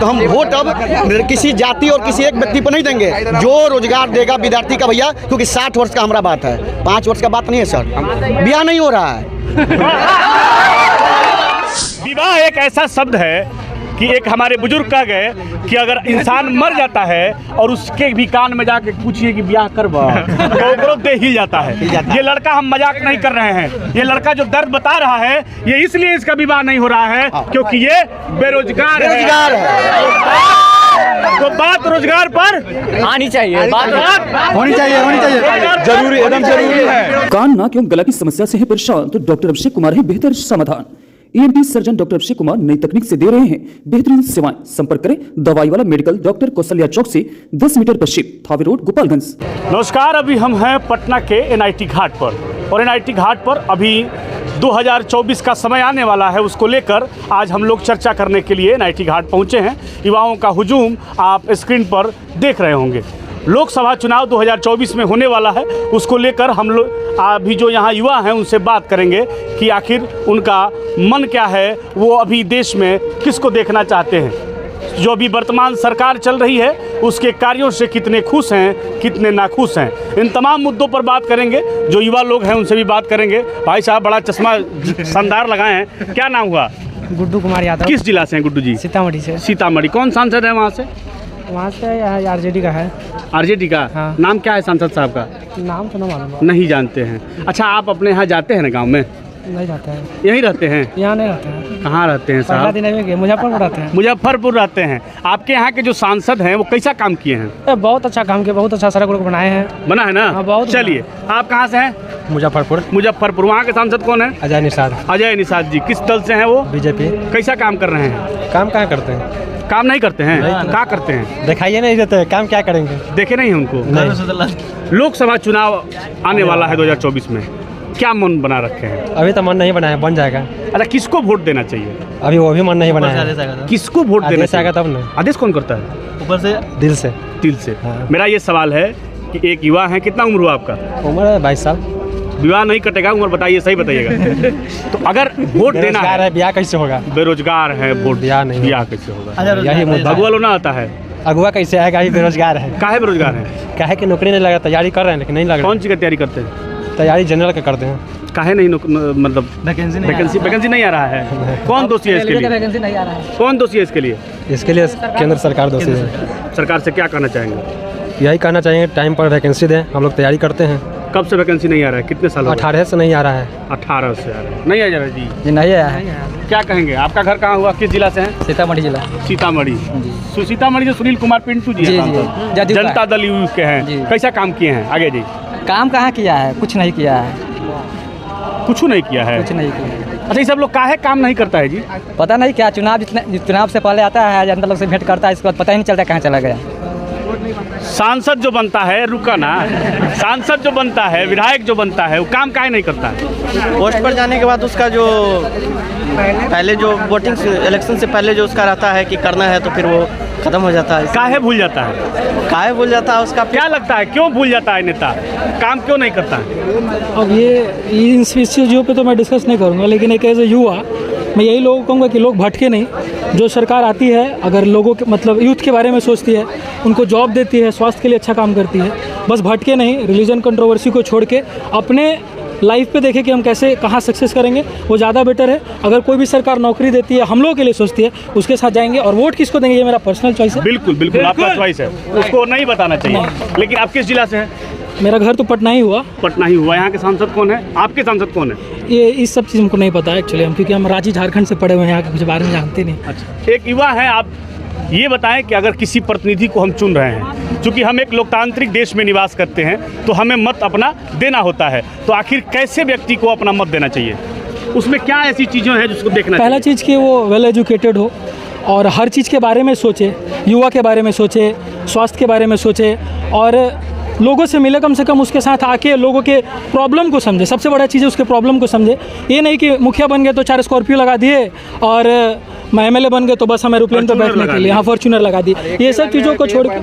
तो हम वोट अब किसी जाति और किसी एक व्यक्ति पर नहीं देंगे, जो रोजगार देगा विद्यार्थी का भैया, क्योंकि 60 वर्ष का हमारा बात है, 5 वर्ष का बात नहीं है सर, ब्याह नहीं हो रहा है। विवाह एक ऐसा शब्द है कि एक हमारे बुजुर्ग कह गए कि अगर इंसान मर जाता है और उसके भी कान में जाके पूछिए कि ब्याह करवा तो दे ही जाता है। ये लड़का, हम मजाक नहीं कर रहे हैं, ये लड़का जो दर्द बता रहा है ये इसलिए इसका विवाह नहीं हो रहा है क्योंकि ये बेरोजगार है। तो बात रोजगार पर आनी चाहिए, बात होनी चाहिए, जरूरी, एकदम जरूरी है। कान, नाक एवं गला की समस्या से है परेशान तो डॉक्टर अभिषेक कुमार है बेहतर समाधान। ENT surgeon doctor Abhishek Kumar नई तकनीक से दे रहे हैं बेहतरीन सेवाएं। संपर्क करें दवाई वाला मेडिकल, डॉक्टर कौशल्या चौक से 10 मीटर पश्चिम, थावे रोड, गोपालगंज। नमस्कार, अभी हम हैं पटना के NIT घाट पर और NIT घाट पर अभी 2024 का समय आने वाला है, उसको लेकर आज हम लोग चर्चा करने के लिए NIT घाट पहुंचे हैं। युवाओं का हुजूम आप स्क्रीन पर देख रहे होंगे। लोकसभा चुनाव 2024 में होने वाला है, उसको लेकर हम लोग अभी जो यहाँ युवा हैं उनसे बात करेंगे कि आखिर उनका मन क्या है, वो अभी देश में किसको देखना चाहते हैं, जो अभी वर्तमान सरकार चल रही है उसके कार्यों से कितने खुश हैं, कितने नाखुश हैं। इन तमाम मुद्दों पर बात करेंगे। जो युवा लोग हैं उनसे भी बात करेंगे। भाई साहब बड़ा चश्मा शानदार लगाए हैं, क्या नाम हुआ? गुड्डू कुमार यादव। किस जिला से हैं गुड्डू जी? सीतामढ़ी से। सीतामढ़ी। कौन सांसद है वहाँ से? वहाँ से RJD का है। RJD का? हाँ। नाम क्या है सांसद साहब का? नाम तो ना मालूम। नहीं जानते हैं। अच्छा, आप अपने यहाँ जाते हैं ना गाँव में? नहीं जाते हैं। यहीं रहते हैं? यहाँ नहीं रहते हैं। कहाँ रहते हैं साहब? मुजफ्फरपुर रहते हैं। मुजफ्फरपुर रहते हैं। आपके यहाँ के जो सांसद हैं वो कैसा काम किए हैं? बहुत अच्छा काम किया, बहुत अच्छा सड़क बनाए हैं। बना है ना? हाँ, बहुत। चलिए, आप कहाँ से हैं? मुजफ्फरपुर। मुजफ्फरपुर। वहाँ के सांसद कौन है? अजय निषाद। अजय निषाद जी। किस दल से हैं वो? BJP। कैसा काम कर रहे हैं? काम कहाँ करते हैं? काम नहीं करते हैं? क्या करते हैं? दिखाइए नहीं देते, काम क्या करेंगे? देखे नहीं उनको? लोकसभा चुनाव आने वाला है 2024 में, क्या मन बना रखे हैं? अभी तो मन नहीं बनाया, बन जाएगा। अच्छा, किसको वोट देना चाहिए? अभी वो भी मन नहीं बनाया। किसको वोट देना चाहिए? तब ना। आदेश कौन करता है? ऊपर से, दिल से। दिल से। हाँ। मेरा ये सवाल है कि एक युवा है, कितना उम्र हुआ आपका? उम्र है 22 साल। विवाह नहीं कटेगा, उम्र बताइए, सही बताइएगा। तो अगर वोट देना है, ब्याह कैसे होगा? बेरोजगार है, वोट ब्याह नहीं, ब्याह कैसे होगा? यही मुद्दा। भगवा लोना आता है, अगुआ कैसे आएगा? ये बेरोजगार है। काहे बेरोजगार है? काहे कि नौकरी नहीं लगा, तैयारी कर रहे हैं लेकिन नहीं लग रहा। कौन सी का तैयारी करते हैं? तैयारी जनरल का करते हैं। काहे नहीं मतलब वैकेंसी नहीं आ रहा है? कौन दोषी है इसके लिए? वैकेंसी नहीं आ रहा है। कौन दोषी है इसके लिए? इसके लिए केंद्र सरकार दोषी है। सरकार से क्या कहना चाहेंगे? यही कहना चाहिए टाइम पर वैकेंसी दें, हम लोग तैयारी करते हैं। कब से वैकेंसी नहीं आ रहा है? कितने साल? 18 से नहीं आ रहा है। 18 से आ रहा है, नहीं आ जा रहा जी? जी नहीं आया है। क्या कहेंगे? आपका घर कहाँ हुआ, किस जिला से हैं? सीतामढ़ी जिला। सीतामढ़ी। सीतामढ़ी से सुनील कुमार पिंटू जी हैं, जनता दल यू के हैं। कैसा काम किए हैं? आगे जी। काम कहाँ किया है? कुछ नहीं किया है। कुछ नहीं किया है? कुछ नहीं किया। अच्छा, ये सब लोग काहे काम नहीं करता है जी? पता नहीं क्या, चुनाव से पहले आता है, जनता लोग से भेंट करता है, इसके बाद पता ही नहीं चलता कहाँ चला गया। सांसद जो बनता है, रुका ना, सांसद जो बनता है, विधायक जो बनता है, वो काम काहे नहीं करता है? पोस्ट पर जाने के बाद उसका जो पहले जो वोटिंग इलेक्शन से पहले जो उसका रहता है कि करना है, तो फिर वो खत्म हो जाता है। काहे भूल जाता है? काहे भूल जाता है उसका? क्या लगता है क्यों भूल जाता है नेता? काम क्यों नहीं करता है? अब ये इन चीज़ों पे तो मैं डिस्कस नहीं करूँगा, लेकिन एक ऐसे युवा मैं यही लोगों को कहूँगा कि लोग भटके नहीं। जो सरकार आती है, अगर लोगों के मतलब यूथ के बारे में सोचती है, उनको जॉब देती है, स्वास्थ्य के लिए अच्छा काम करती है, बस भटके नहीं। रिलीजन कंट्रोवर्सी को छोड़ के अपने लाइफ पे देखें कि हम कैसे कहाँ सक्सेस करेंगे, वो ज़्यादा बेटर है। अगर कोई भी सरकार नौकरी देती है, हम लोगों के लिए सोचती है, उसके साथ जाएंगे। और वोट किसको देंगे ये मेरा पर्सनल चॉइस है। बिल्कुल बिल्कुल आपका चॉइस है, उसको नहीं बताना चाहिए। लेकिन आप किस जिला से हैं? मेरा घर तो पटना ही हुआ। पटना ही हुआ। यहाँ के सांसद कौन है? आपके सांसद कौन है? ये इस सब चीज़ हमको नहीं पता है एक्चुअली, हम क्योंकि हम रांची झारखंड से पढ़े हुए हैं, यहाँ के कुछ बारे में जानते नहीं। अच्छा, एक युवा है, आप ये बताएं कि अगर किसी प्रतिनिधि को हम चुन रहे हैं, चूँकि हम एक लोकतांत्रिक देश में निवास करते हैं, तो हमें मत अपना देना होता है, तो आखिर कैसे व्यक्ति को अपना मत देना चाहिए? उसमें क्या ऐसी चीज़ें हैं जिसको देखना? पहला चीज़ कि वो वेल एजुकेटेड हो और हर चीज़ के बारे में सोचे, युवा के बारे में सोचे, स्वास्थ्य के बारे में सोचे, और लोगों से मिले, कम से कम उसके साथ आके लोगों के प्रॉब्लम को समझे। सबसे बड़ा चीज़ है उसके प्रॉब्लम को समझे। ये नहीं कि मुखिया बन गए तो 4 स्कॉर्पियो लगा दिए और MLA बन गए तो बस हमें एरोप्लेन पर बैठने के लिए फॉर्च्यूनर लगा दी। ये सब चीज़ों को छोड़ के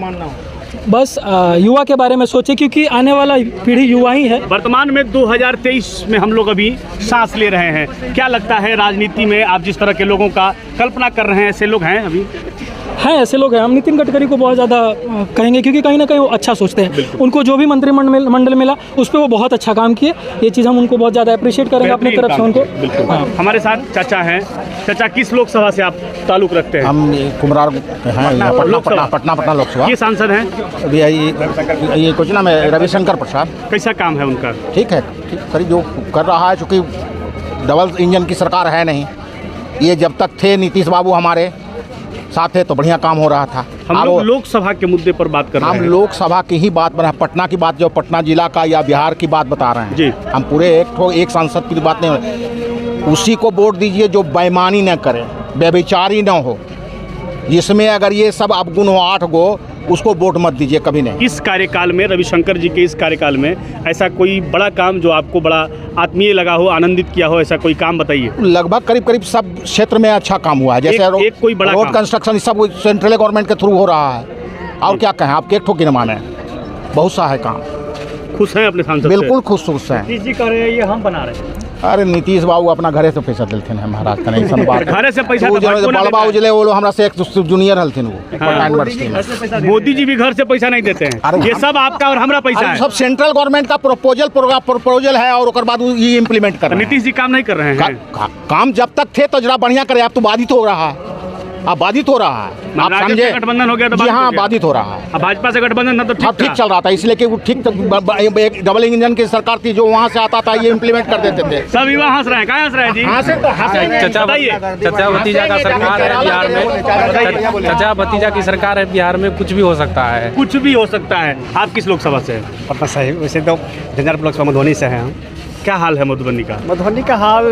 बस युवा के बारे में सोचे, क्योंकि आने वाला पीढ़ी युवा ही है। वर्तमान में 2023 में हम लोग अभी सांस ले रहे हैं। क्या लगता है राजनीति में आप जिस तरह के लोगों का कल्पना कर रहे हैं, ऐसे लोग हैं अभी? हैं ऐसे लोग हैं। हम नितिन गडकरी को बहुत ज़्यादा कहेंगे, क्योंकि कहीं ना कहीं वो अच्छा सोचते हैं। उनको जो भी मंत्रिमंडल मिला उस पर वो बहुत अच्छा काम किए। ये चीज़ हम उनको बहुत ज़्यादा अप्रिशिएट करेंगे अपनी तरफ से उनको। हाँ। हमारे साथ चाचा हैं। चाचा, किस लोकसभा से आप ताल्लुक रखते हैं? हम कुमरार हैं, यहाँ पटना लोकसभा। ये सांसद हैं? अभी ये कुछ नाम है, रविशंकर प्रसाद। कैसा काम है उनका? ठीक है, करीब जो कर रहा है, चूँकि डबल इंजन की सरकार है नहीं। ये जब तक थे नीतीश बाबू हमारे साथ थे तो बढ़िया काम हो रहा था। हम लोग लोकसभा के मुद्दे पर बात कर रहे हैं। हम लोकसभा की ही बात बना, पटना की बात, जो पटना जिला का या बिहार की बात बता रहे हैं जी। हम पूरे एक सांसद की बात नहीं, उसी को वोट दीजिए जो बेईमानी न करे, व्यभिचारी न हो, जिसमें अगर ये सब अवगुण हो 8 गो, उसको वोट मत दीजिए कभी नहीं। इस कार्यकाल में, रविशंकर जी के इस कार्यकाल में ऐसा कोई बड़ा काम जो आपको बड़ा आत्मीय लगा हो, आनंदित किया हो, ऐसा कोई काम बताइए। लगभग करीब सब क्षेत्र में अच्छा काम हुआ है। जैसे एक कोई बड़ा रोड कंस्ट्रक्शन सब सेंट्रल गवर्नमेंट के थ्रू हो रहा है। और क्या कहें, आपके एक ठोकी न माने, बहुत सा है काम। खुश हैं अपने सांसद से? बिल्कुल खुश हैं। नीतीश जी कर रहे हैं, ये हम बना रहे हैं। अरे नीतीश बाबू अपना घरे से पैसा दिलते हैं महाराज का, नहीं सन बात। घरे से पैसा बड़बा उजले वो लोग हमरा से एक जूनियर हलथिन वो यूनिवर्सिटी में। मोदी जी भी घर से पैसा नहीं देते हैं। ये सब आपका और हमारा पैसा है। सब सेंट्रल गवर्नमेंट का प्रपोजल है और उसके बाद ये इम्प्लीमेंट कर रहे हैं। नीतीश जी काम नहीं कर रहे हैं। काम जब तक थे तो जरा बढ़िया करे, अब तो बाधित हो रहा है। अब बाधित हो रहा है, आप समझे? गठबंधन हो गया तो जी हाँ, बाधित हो रहा है। अब भाजपा से गठबंधन था तो ठीक चल रहा था, इसलिए कि वो ठीक एक डबल इंजन की सरकार थी, जो वहाँ से आता था ये इम्प्लीमेंट कर देते थे। सब युवा हंस रहे हैं। कहाँ हंस रहे हैं जी? चाचा भतीजा का सरकार है बिहार में। चाचा भतीजा की सरकार है बिहार में, कुछ भी हो सकता है। कुछ भी हो सकता है। आप किस लोकसभा से हैं? पटना साहिब। वैसे तो झंझारपुर लोकसभा मधुबनी से हैं हम। क्या हाल है मधुबनी का? मधुबनी का हाल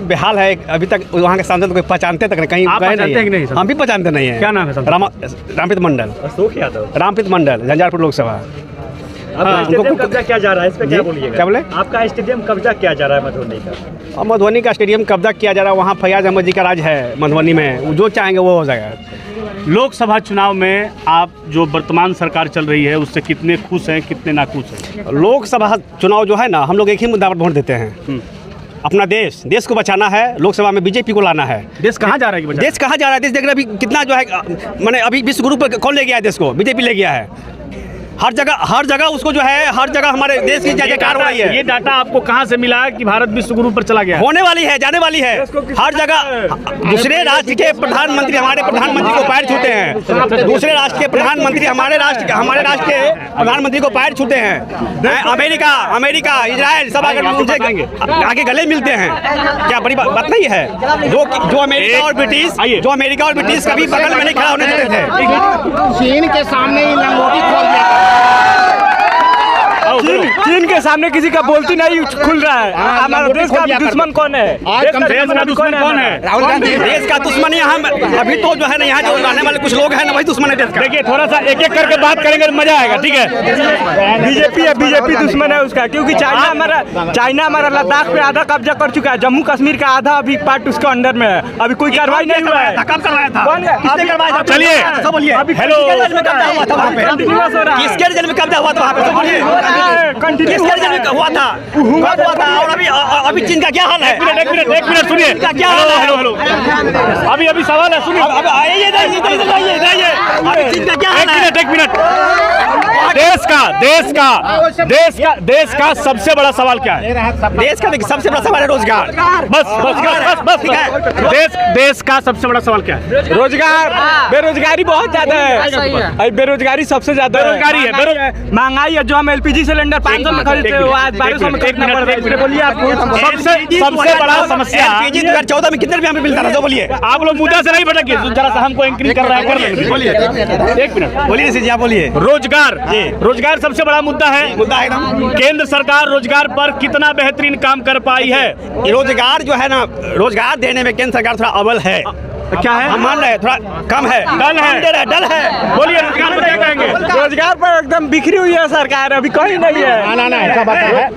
बेहाल है। अभी तक वहाँ के सांसद कोई पहचानते तक नहीं, कहीं आप पहचानते हैं कि नहीं? हम भी पहचानते नहीं हैं। क्या नाम है? रामप्रीत मंडल। रामप्रीत मंडल, झंझारपुर लोकसभा। स्टेडियम कब्जा किया जा रहा है, इस पे क्या बोलिएगा? क्या बोले? आपका स्टेडियम कब्जा किया जा रहा है मधुबनी का। मधुबनी का स्टेडियम कब्जा किया जा रहा है, वहाँ फैयाज अहमद जी का राज है मधुबनी में। जो चाहेंगे वो हो जाएगा। लोकसभा चुनाव में आप जो वर्तमान सरकार चल रही है उससे कितने खुश हैं, कितने नाखुश हैं? लोकसभा चुनाव जो है ना, हम लोग एक ही मुद्दा पर वोट देते हैं। अपना देश को बचाना है। लोकसभा में बीजेपी को लाना है। देश कहाँ जा रहा है? देश कहाँ जा रहा है? देश देख रहे अभी कितना जो है, मैंने अभी विश्व गुरु पर कौन ले गया है देश को? बीजेपी ले गया है। हर जगह उसको जो है, हर जगह हमारे देश की जयकार हो रही है। ये डाटा आपको कहाँ से मिला कि भारत विश्व गुरु पर चला गया? होने वाली है, जाने वाली है। हर जगह दूसरे राष्ट्र के प्रधानमंत्री हमारे प्रधानमंत्री को पैर छूते हैं। दूसरे राष्ट्र के प्रधानमंत्री हमारे राष्ट्र के प्रधानमंत्री को पैर छूते हैं। अमेरिका, इजराइल सब अगर उनसे आगे गले मिलते हैं, क्या बड़ी बात नहीं है? जो अमेरिका और ब्रिटिश कभी बगल में नहीं खड़ा होने देते थे। चीन के सामने ही लंगोटी खोल दिया। चीन के सामने किसी का बोलती नहीं खुल रहा है। हमारा देश का दुश्मन कौन है? आज कम से कम दुश्मन कौन है? राहुल गांधी देश का दुश्मन है। हम अभी तो जो है ना, यहाँ जो रहने वाले कुछ लोग हैं ना, वही दुश्मन है देश का। देखिए, थोड़ा सा एक एक करके बात करेंगे तो मजा आएगा। ठीक है, बीजेपी दुश्मन है उसका, क्योंकि चाइना हमारा लद्दाख पे आधा कब्जा कर चुका है। जम्मू कश्मीर का आधा अभी पार्ट उसके अंडर में है। अभी कोई कार्रवाई नहीं हुआ है। कब करवाया था? किसने करवाया था? चलिए, हेलो, किसके जेल में कब्जा हुआ था वहाँ पे? बोलिए, किसके जेल में हुआ था? और अभी चीन का क्या हाल है? एक मिनट सुनिए। क्या हाल है? हेलो, अभी सवाल है, सुनिए। अभी चीन का क्या हाल है? एक मिनट। देश का सबसे बड़ा सवाल क्या है? देश का सबसे बड़ा सवाल है रोजगार। बस। देश का सबसे बड़ा सवाल क्या है? रोजगार। बेरोजगारी बहुत ज्यादा है। बेरोजगारी सबसे ज्यादा है। महंगाई है। जो हम LPG सिलेंडर 500 में खरीदते हैं, वो आज 1200 में खरीदना पड़ रहा है। बोलिए आपको सबसे बड़ा समस्या LPG 2014 में कितने रुपये में मिलता था? जो बोलिए, आप लोग मुद्दा से नहीं भटकिए। जरा सा हमको एंकरिंग कर रहा है। बोलिए, एक मिनट बोलिए जी, आप बोलिए। रोजगार सबसे बड़ा मुद्दा है। एकदम। केंद्र सरकार रोजगार पर कितना बेहतरीन काम कर पाई है? रोजगार जो है ना, रोजगार देने में केंद्र सरकार थोड़ा अव्वल है। क्या है? हम मान रहे हैं थोड़ा कम है, डल है। बोलिए, रोजगार पर क्या कहेंगे? रोजगार पर एकदम बिखरी हुई है सरकार, अभी कहीं नहीं है। ना ऐसा बात है।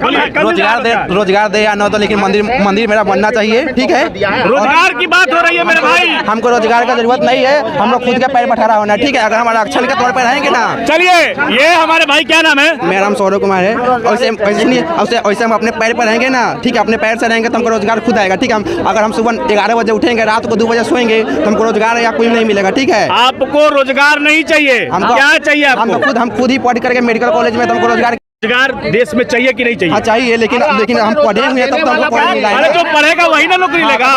रोजगार दे या न तो, लेकिन मंदिर मेरा बनना चाहिए। ठीक है, रोजगार की बात हो रही है मेरे भाई। हमको रोजगार का जरूरत नहीं है। हम लोग खुद के पैर पर ठहरा होना। ठीक है, अगर हम आरक्षण के तौर पर रहेंगे ना। चलिए, ये हमारे भाई, क्या नाम है? मेरा नाम सौरभ कुमार है। वैसे हम अपने पैर पर रहेंगे ना, ठीक है, अपने पैर से रहेंगे तो हमको रोजगार खुद आएगा। ठीक है, अगर हम सुबह 11 बजे उठेंगे, रात को 2 बजे सोएंगे, तो हमको रोजगार या कुछ नहीं मिलेगा। ठीक है, आपको रोजगार नहीं चाहिए, क्या चाहिए आपको? हम खुद ही पढ़ करके मेडिकल कॉलेज में, तो हमको रोजगार देश में चाहिए कि नहीं चाहिए? हाँ चाहिए, लेकिन हम पढ़ेंगे तब तो हमको पढ़ेंगे। अरे जो पढ़ेगा वही ना नौकरी लेगा।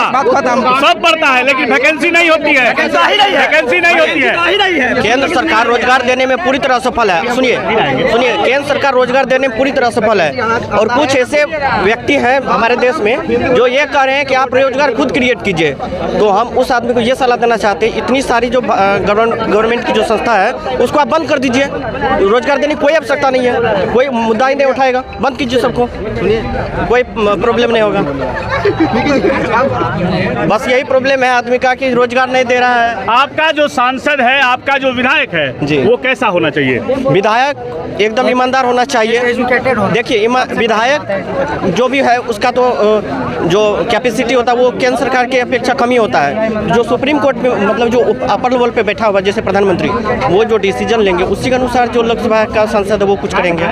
सब पढ़ता है लेकिन वैकेंसी नहीं होती है, वैकेंसी नहीं होती है। केंद्र सरकार रोजगार देने में पूरी तरह सफल है। सुनिए, केंद्र सरकार रोजगार देने में पूरी तरह सफल है। और कुछ ऐसे व्यक्ति हैं हमारे देश में जो ये कह रहे हैं कि आप रोजगार खुद क्रिएट कीजिए। तो हम उस आदमी को ये सलाह देना चाहते हैं, इतनी सारी जो गवर्नमेंट की जो संस्था है उसको आप बंद कर दीजिए। रोजगार देने की कोई आवश्यकता नहीं है, कोई मुद्दा ही नहीं उठाएगा, बंद कीजिए सबको, कोई प्रॉब्लम नहीं होगा। बस यही प्रॉब्लम है आदमी का कि रोजगार नहीं दे रहा है। आपका जो सांसद है, आपका जो विधायक है जी, वो कैसा होना चाहिए? विधायक एकदम ईमानदार होना चाहिए। देखिए, विधायक जो भी है उसका तो जो कैपेसिटी होता है वो केंद्र सरकार की अपेक्षा कम ही होता है। जो सुप्रीम कोर्ट में मतलब जो अपर लेवल पे बैठा हुआ जैसे प्रधानमंत्री, वो जो डिसीजन लेंगे उसी के अनुसार जो लोकसभा का सांसद है वो कुछ करेंगे।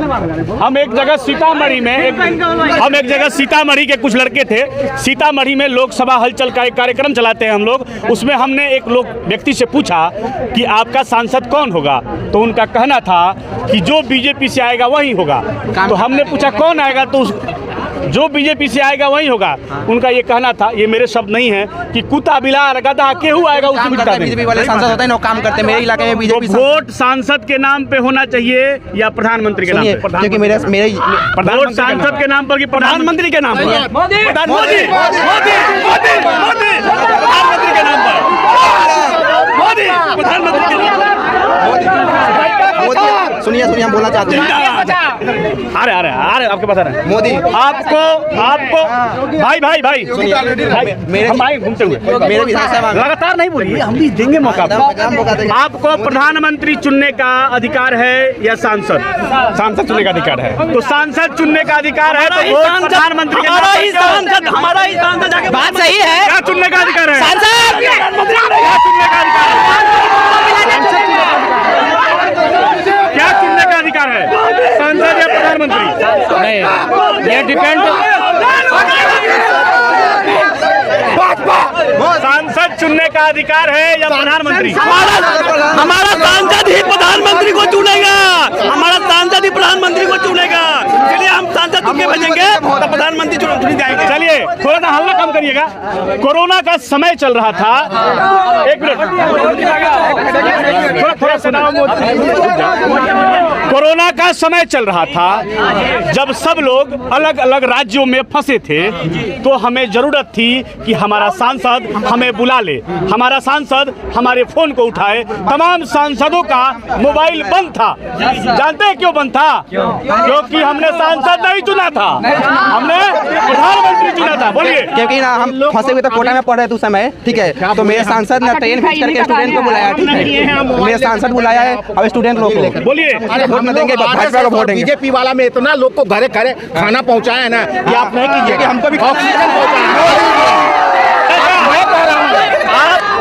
हम एक जगह सीतामढ़ी के कुछ लड़के थे, सीतामढ़ी में लोकसभा हलचल का एक कार्यक्रम चलाते हैं हम लोग। उसमें हमने एक व्यक्ति से पूछा कि आपका सांसद कौन होगा, तो उनका कहना था कि जो बीजेपी से आएगा वही होगा। तो हमने पूछा कौन आएगा, तो जो बीजेपी से आएगा वही होगा। उनका ये कहना था, ये मेरे शब्द नहीं है, कि कुत्ता बिलार गधा केहू आएगा उसे बिठा देंगे। बीजेपी वाले सांसद होते हैं ना, काम करते हैं। मेरे इलाके में बीजेपी वोट सांसद के नाम पे होना चाहिए या प्रधानमंत्री के नाम पे? क्योंकि मेरे वोट सांसद के नाम पर कि प्रधानमंत्री के नाम पर? प्रधानमंत्री के नाम पर, प्रधानमंत्री के नाम पर। सुनिए हम बोलना चाहते हैं। अरे आपके पास आ रहे हैं मोदी, आपको भाई सुनिए, हम आए घूमते हुए, लगातार नहीं बोलिए, हम भी देंगे मौका। आपको प्रधानमंत्री चुनने का अधिकार है या सांसद चुनने का अधिकार है? तो सांसद चुनने का अधिकार है तो वोट प्रधानमंत्री के हमारा ही सांसद बात सही है। क्या चुनने का अधिकार है? सांसद क्या चुनने का अधिकार है? क्या चुनने का अधिकार है, सांसद या प्रधानमंत्री? नहीं, ये डिपेंड। सांसद चुनने का अधिकार है या प्रधानमंत्री? हमारा सांसद ही प्रधानमंत्री को चुनेगा, हमारा सांसद ही प्रधानमंत्री को चुनेगा। इसलिए हम सांसद चुन के भेजेंगे तो प्रधानमंत्री चुन जाएंगे। चलिए थोड़ा सा हल्ला कम करिएगा। कोरोना का समय चल रहा था, एक मिनट, थोड़ा कोरोना का समय चल रहा था, जब सब लोग अलग अलग राज्यों में फंसे थे, तो हमें जरूरत थी कि हमारा सांसद हमें बुला ले, हमारा सांसद हमारे फोन को उठाए। तमाम सांसदों का मोबाइल बंद था। जानते हैं क्यों बंद था? क्योंकि हमने सांसद नहीं चुना था, हमने प्रधानमंत्री चुना था। बोलिए। क्योंकि ना हम फंसे हुए तो कोटा में पढ़ रहे थे उस समय, ठीक है, तो मेरे सांसद ने ट्रेन खींच करके स्टूडेंट को बुलाया, ठीक है, मेरे सांसद बुलाया है, अब स्टूडेंट लोग को बोलिए देंगे, भाजपा को वोट देंगे। बीजेपी वाला में इतना लोग को घरे घरे खाना पहुंचाया है ना कि आप नहीं कीजिए, कि हमको भी ऑक्सीजन पहुंचाया।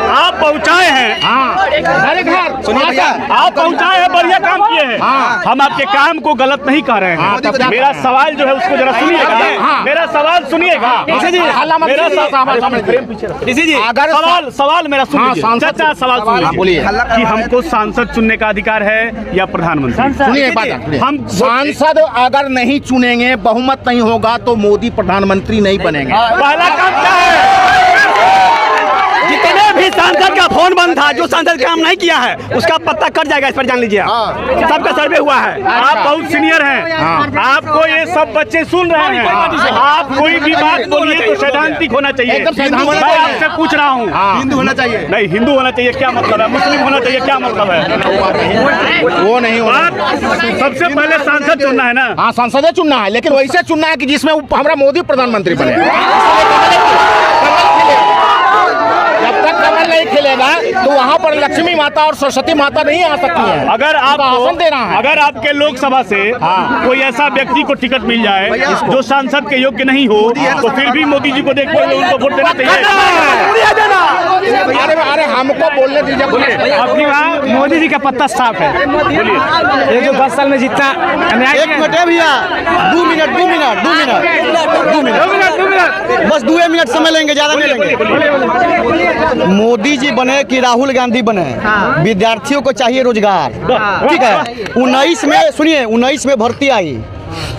आप पहुंचाए हैं, सुनिए भैया, आप पहुंचाए हैं, बढ़िया काम किए हैं। हम आपके काम को गलत नहीं कह रहे हैं। मेरा सवाल जो है उसको जरा सुनिएगा, मेरा सवाल सुनिएगा। सवाल मेरा सुनिए, चाचा सवाल सुनिए कि हमको सांसद चुनने का अधिकार है या प्रधानमंत्री? सुनिए बात, हम सांसद अगर नहीं चुनेंगे, बहुमत नहीं होगा तो मोदी प्रधानमंत्री नहीं बनेंगे। पहला काम क्या है? जितने भी सांसद का फोन बंद था, जो सांसद काम नहीं किया है उसका पत्ता कट जाएगा, इस पर जान लीजिए। सबका सर्वे हुआ है। आप बहुत सीनियर हैं, आपको ये सब बच्चे सुन रहे हैं। आप कोई भी बात बोलिए तो सैद्धांतिक होना चाहिए। मैं आपसे पूछ रहा हूँ, हिंदू होना चाहिए? नहीं, हिंदू होना चाहिए क्या मतलब है? मुस्लिम होना चाहिए क्या मतलब है? वो नहीं होना। सबसे पहले सांसद चुनना है ना? हाँ, सांसद चुनना है, लेकिन वैसे चुनना है कि जिसमें हमारा मोदी प्रधानमंत्री बने। जब तक कमल नहीं खिलेगा तो वहाँ पर लक्ष्मी माता और सरस्वती माता नहीं आ सकती है। अगर आप भाषण दे रहा है, अगर आपके लोकसभा से कोई ऐसा व्यक्ति को टिकट मिल जाए जो सांसद के योग्य नहीं हो, तो फिर भी मोदी जी को देखते हुए उनको वोट देना चाहिए। अरे हमको बोलने दीजिए। आपकी बात, मोदी जी का पत्ता साफ है। ये जो 10 साल में जितना एक मिनट है भैया, 2 मिनट बस 2 मिनट समय लेंगे, ज्यादा नहीं लेंगे। मोदी जी बने कि राहुल गांधी बने, विद्यार्थियों को चाहिए रोजगार। ठीक है, 19 में सुनिए, 19 में भर्ती आई,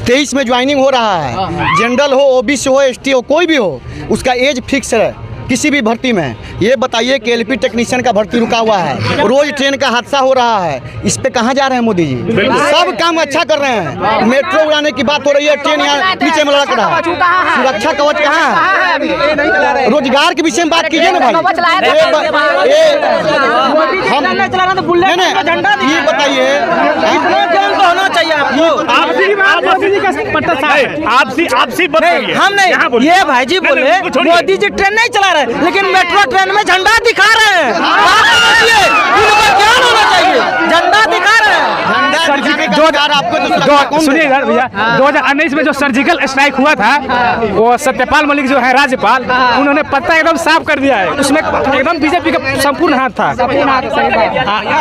23 में ज्वाइनिंग हो रहा है। जनरल हो, ओबीसी हो, एसटी हो, कोई भी हो, उसका एज फिक्स है किसी भी भर्ती में। ये बताइए कि एलपी टेक्नीशियन का भर्ती रुका हुआ है, रोज ट्रेन का हादसा हो रहा है, इस पे कहाँ जा रहे हैं मोदी जी? सब काम अच्छा कर रहे हैं। मेट्रो उड़ाने की बात हो रही है, ट्रेन यहाँ नीचे में लड़क रहा है, सुरक्षा कवच कहाँ है? रोजगार के विषय में बात कीजिए ना भाई। ये बताइए होना चाहिए आपसी हम नहीं, ये भाई जी बोले मोदी जी ट्रेन नहीं चला रहे, लेकिन मेट्रो ट्रेन में झंडा दिखा रहे हैं। क्या होना चाहिए? झंडा दिखा रहे हैं। सुनिएगा भैया, 2019 में जो सर्जिकल स्ट्राइक हुआ था, वो सत्यपाल मलिक जो है राज्यपाल, उन्होंने पत्ता एकदम साफ कर दिया है, उसमें एकदम बीजेपी का संपूर्ण हाथ था।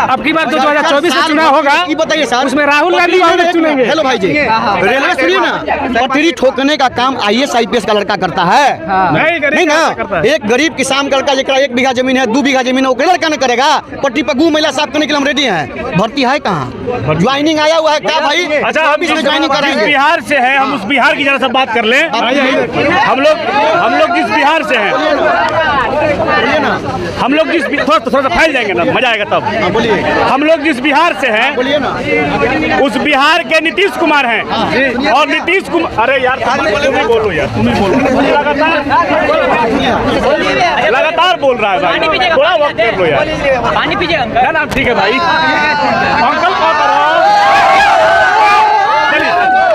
अब की बार जो 2024 में चुनाव होगा, बताइए सर, उसमें राहुल गांधी चुनेंगे। हेलो भाई जी, रेलवे सुनिए ना, पटरी ठोकने का काम IAS IPS का लड़का करता है, नहीं ना? एक गरीब किसान का लड़का जरा 1 बीघा जमीन है, 2 बीघा जमीन है, वो लड़का न करेगा? पट्टी पर गू मैला साफ करने के लिए हम रेडी हैं। भर्ती है कहाँ? ज्वाइनिंग आया हुआ है क्या भाई? अच्छा, हम ज्वाइनिंग करेंगे। बिहार से है, हम उस बिहार की जरा सा बात कर लें। हम लोग जिस बिहार से हैं, हम लोग जिस थोड़ा सा फैल जाएंगे ना, मजा आएगा तब। बोलिए। हम लोग जिस बिहार से हैं, बोलिए ना। उस बिहार के नीतीश कुमार हैं, और नीतीश कुमार, अरे यार तुम ही बोलो यार, तुम ही बोलो, लगातार बोल रहा है भाई, थोड़ा वक्त कर लो यार। पानी पीजिए ना, ठीक है भाई, अंकल कौन कर रहा है?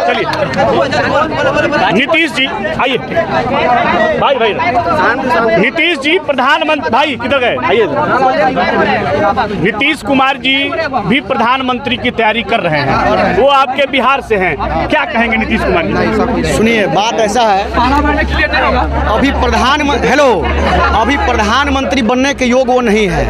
चलिए नीतीश जी आइए, भाई नीतीश जी प्रधानमंत्री, भाई किधर गए, आइए। नीतीश कुमार जी भी प्रधानमंत्री की तैयारी कर रहे हैं, वो आपके बिहार से हैं, क्या कहेंगे नीतीश कुमार जी? सुनिए, बात ऐसा है, अभी प्रधानमंत्री बनने के योग वो नहीं है।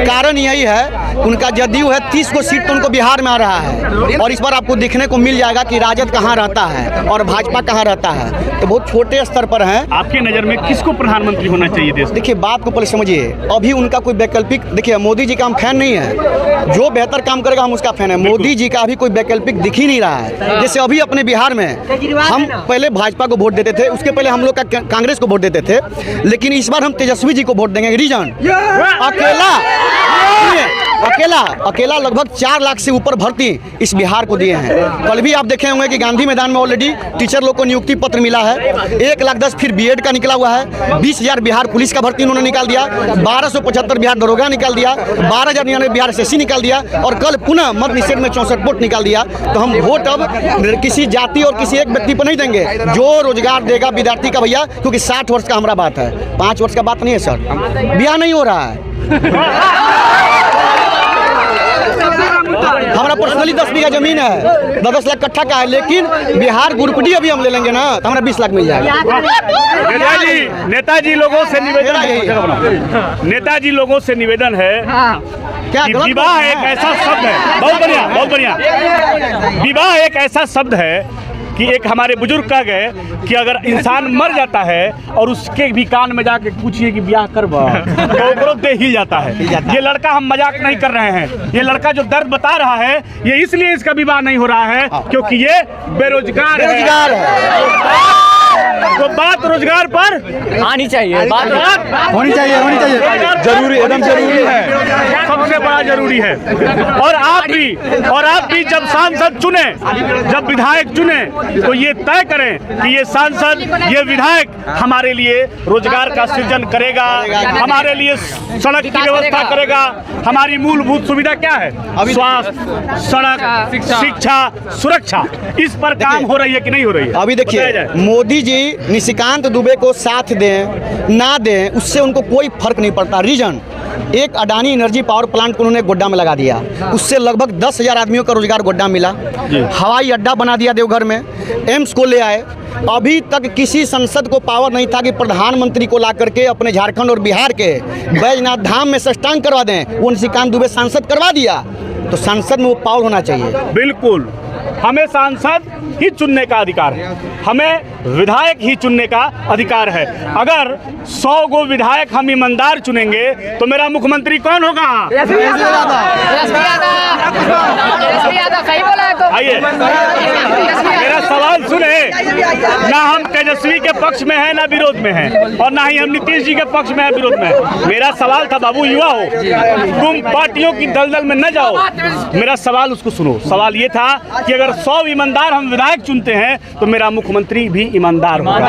कारण यही है, उनका जदयू है, 30 को सीट तो उनको बिहार में आ रहा है, और इस बार आपको देखने को मिल जाएगा कि राजद कहाँ रहता है और भाजपा कहाँ रहता है, तो बहुत छोटे स्तर पर हैं। आपके नज़र में किसको प्रधानमंत्री होना चाहिए देश? देखिए, बात को पहले समझिए, अभी उनका कोई वैकल्पिक, देखिए मोदी जी का हम फैन नहीं है, जो बेहतर काम करेगा हम उसका फैन है। मोदी जी का अभी कोई वैकल्पिक दिख ही नहीं रहा है। जैसे अभी अपने बिहार में हम पहले भाजपा को वोट देते थे, उसके पहले हम लोग का कांग्रेस को वोट देते थे, लेकिन इस बार हम तेजस्वी जी को वोट देंगे। रीजन अकेला लगभग 4 लाख से ऊपर भर्ती इस बिहार को दिए हैं। कल भी आप देखे होंगे कि गांधी मैदान में ऑलरेडी टीचर लोग को नियुक्ति पत्र मिला है। 1,10,000 फिर बीएड का निकला हुआ है, 20,000 बिहार पुलिस का भर्ती उन्होंने निकाल दिया, 1275 बिहार दरोगा निकाल दिया, 12,099 बिहार SSC निकाल दिया, और कल पुनः मत निषेध में 64 वोट निकाल दिया। तो हम वोट अब किसी जाति और किसी एक व्यक्ति पर नहीं देंगे, जो रोजगार देगा विद्यार्थी का भैया, क्योंकि 60 वर्ष का हमारा बात है, 5 वर्ष का बात नहीं है सर। ब्याह नहीं हो रहा है, हमारा पर्सनली 10 बीघा जमीन है, 10 लाख कट्ठा का है, लेकिन बिहार गुरुपटी अभी हम ले लेंगे ना, तो हमारा 20 लाख मिल जाएगा। नेताजी लोगों से निवेदन है क्या कि विवाह एक ऐसा शब्द है, बहुत बढ़िया, विवाह एक ऐसा शब्द है कि एक हमारे बुजुर्ग कह गए कि अगर इंसान मर जाता है और उसके भी कान में जाके पूछिए कि ब्याह करवा, तो दे ही जाता है। ये लड़का, हम मजाक नहीं कर रहे हैं, ये लड़का जो दर्द बता रहा है, ये इसलिए इसका विवाह नहीं हो रहा है क्योंकि ये बेरोजगार है। तो बात रोजगार पर आनी चाहिए, बात होनी चाहिए, जरूरी, एकदम जरूरी है, सबसे बड़ा जरूरी है। और आप भी जब सांसद चुने, जब विधायक चुने, तो ये तय करें कि ये सांसद, ये विधायक हमारे लिए रोजगार का सृजन करेगा, हमारे लिए सड़क की व्यवस्था करेगा। हमारी मूलभूत सुविधा क्या है? स्वास्थ्य, सड़क, शिक्षा, सुरक्षा, इस पर काम हो रही है कि नहीं हो रही है? अभी देखिए, मोदी जी निशिकांत दुबे को साथ दें ना दें, उससे उनको कोई फर्क नहीं पड़ता। रीजन, एक अडानी एनर्जी पावर प्लांट को उन्होंने गोड्डा में लगा दिया, उससे लगभग 10,000 आदमियों का रोजगार गोड्डा मिला। हवाई अड्डा बना दिया देवघर में, एम्स को ले आए। अभी तक किसी सांसद को पावर नहीं था कि प्रधानमंत्री को ला करके अपने झारखंड और बिहार के बैजनाथ धाम में साष्टांग करवा दें, वो निशिकांत दुबे सांसद करवा दिया। तो सांसद में वो पावर होना चाहिए। बिल्कुल, हमें सांसद ही चुनने का अधिकार है, हमें विधायक ही चुनने का अधिकार है। अगर 100 गो विधायक हम ईमानदार चुनेंगे तो मेरा मुख्यमंत्री कौन होगा? आइए मेरा सवाल सुने, ना हम तेजस्वी के पक्ष में हैं ना विरोध में हैं, और ना ही हम नीतीश जी के पक्ष में है विरोध में। मेरा सवाल था बाबू, युवा हो तुम पार्टियों की दलदल में न जाओ, मेरा सवाल उसको सुनो। सवाल ये था कि अगर 100 ईमानदार हम विधायक चुनते हैं तो मेरा मुख्यमंत्री भी ईमानदार होगा।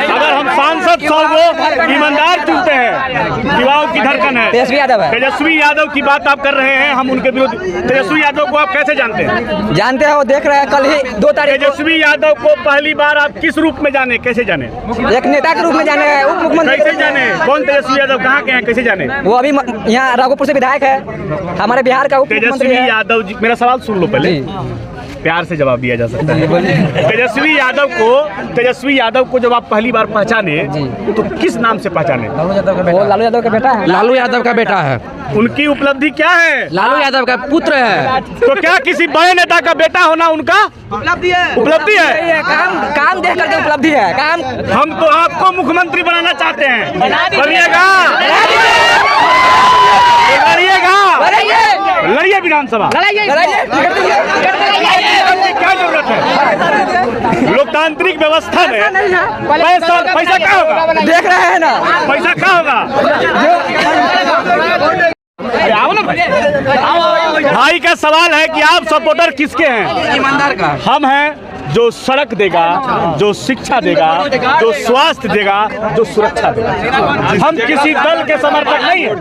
अगर हम सांसद 100 को ईमानदार चुनते हैं, युवाओं की धड़कन है तेजस्वी यादव की बात आप कर रहे हैं, हम उनके विरोध। तेजस्वी यादव को आप कैसे जानते हैं? जानते हैं, वो देख रहे हैं, कल ही 2 तारीख तेजस्वी यादव को पहली बार आप किस रूप में जाने, कैसे जाने? एक नेता के रूप में जाने, उप मुख्यमंत्री कैसे जाने? कौन तेजस्वी यादव कहाँ के हैं, कैसे जाने? वो अभी यहाँ राघोपुर से विधायक है, हमारे बिहार का उप मुख्यमंत्री तेजस्वी है। यादव जी, मेरा सवाल सुन लो पहले, प्यार से जवाब दिया जा सकता है। तेजस्वी यादव को जब आप पहली बार पहचाने तो किस नाम से पहचाने? वो लालू यादव का बेटा है। लालू यादव का बेटा है। उनकी उपलब्धि क्या है? लालू यादव का पुत्र है। तो क्या किसी बड़े नेता का बेटा होना उनका उपलब्धि है? उपलब्धि है, काम देख करके उपलब्धि है। काम हम तो आपको मुख्यमंत्री बनाना चाहते हैं, बनिएगा, लड़िए विधानसभा, क्या जरूरत है? लोकतांत्रिक व्यवस्था में पैसा क्या होगा? देख रहे हैं ना, पैसा क्या होगा? आओ ना भाई का सवाल है कि आप सपोर्टर किसके हैं? ईमानदार का। हम हैं जो सड़क देगा, जो शिक्षा देगा, जो स्वास्थ्य देगा, जो सुरक्षा देगा। हम किसी दल के समर्थक नहीं हैं।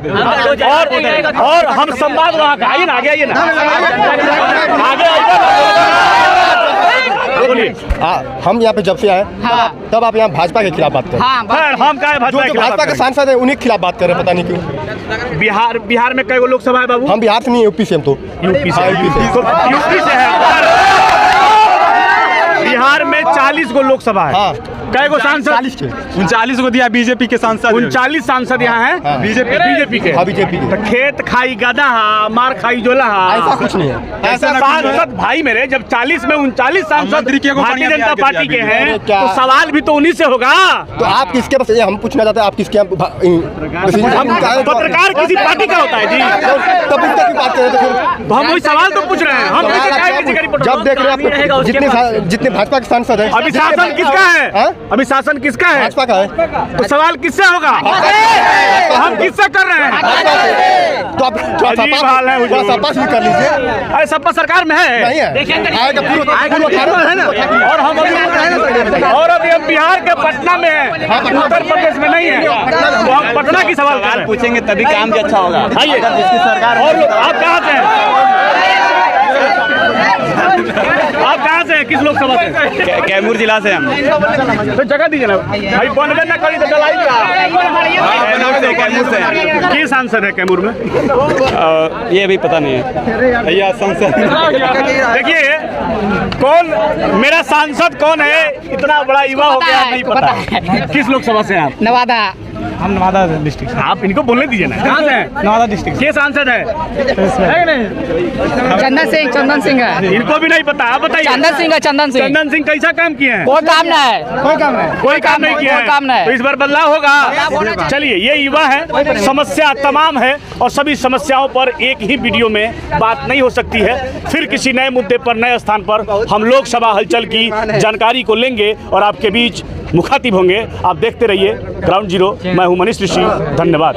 और हम संवाद वहाँ का, आइए ना, आगे आइए ना, आगे बोलिए। हम यहाँ पे जब से आए तब आप यहाँ भाजपा के खिलाफ बात कर रहे हैं। हम क्या है भाजपा के सांसद है उन्हीं के खिलाफ बात कर रहे हैं, पता नहीं क्यों। बिहार में कई लोकसभा है बाबू? हम बिहार से नहीं, यूपी से। हम तो यूपी से है। बिहार में 40 गो लोकसभा है, कई गो सांसद? 39 को दिया बीजेपी के सांसद। 39 सांसद यहाँ हैं बीजेपी के। बीजेपी के। तो खेत खाई गधा, मार खाई जोला, ऐसा कुछ नहीं है। ऐसा सांसद भाई मेरे, जब 40 में 39 सांसद भारतीय जनता पार्टी के हैं तो सवाल भी तो उन्हीं से होगा। तो आप किसके पास, हम पूछना चाहते हैं, आप किसके? पत्रकार किसी पार्टी का होता है जी, तब तक बात कर रहे थे। हम वही सवाल तो पूछ रहे हैं। हम जब देख रहे हैं जितने भाजपा के सांसद है, अभी शासन किसका है? अभी शासन किसका है? भाजपा का है। तो सवाल किससे होगा? तो हम किससे कर रहे हैं? तो आप अजीब हाल है, सपा भी कर लीजिए। अरे सपा सरकार में है, नहीं है, आएगा पूर्व है ना। और अभी हम बिहार के पटना में है, उत्तर प्रदेश में नहीं है। तो हम पटना की सवाल पूछेंगे तभी काम भी अच्छा होगा। आइए, और लोग, आप कहाँ से हैं? आप कहाँ से हैं? किस लोकसभा से? कैमूर जिला से हम। तो जगह दीजिए ना भाई, बनबे ना करी तो चलाई कैमूर से। की सांसद है कैमूर में? ये अभी पता नहीं है भैया। सांसद देखिए, कौन मेरा सांसद कौन है, इतना बड़ा युवा हो गया नहीं पता। किस लोकसभा से हैं आप? नवादा। हम नवादा डिस्ट्रिक्ट। आप इनको बोलने दीजिए ना, कहाँ से हैं? नवादा डिस्ट्रिक्ट। के सांसद है? चंदन सिंह है। इनको भी नहीं पता, आप बताइए। चंदन सिंह कैसा काम किए हैं? कोई काम नहीं है, कोई काम नहीं किया है। तो इस बार बदलाव होगा। चलिए, ये युवा है, समस्या तमाम है और सभी समस्याओं पर एक ही वीडियो में बात नहीं हो सकती है। फिर किसी नए मुद्दे पर, नए स्थान पर हम लोकसभा हलचल की जानकारी को लेंगे और आपके बीच मुखातिब होंगे। आप देखते रहिए ग्राउंड जीरो। मैं हूं मनीष ऋषि, धन्यवाद।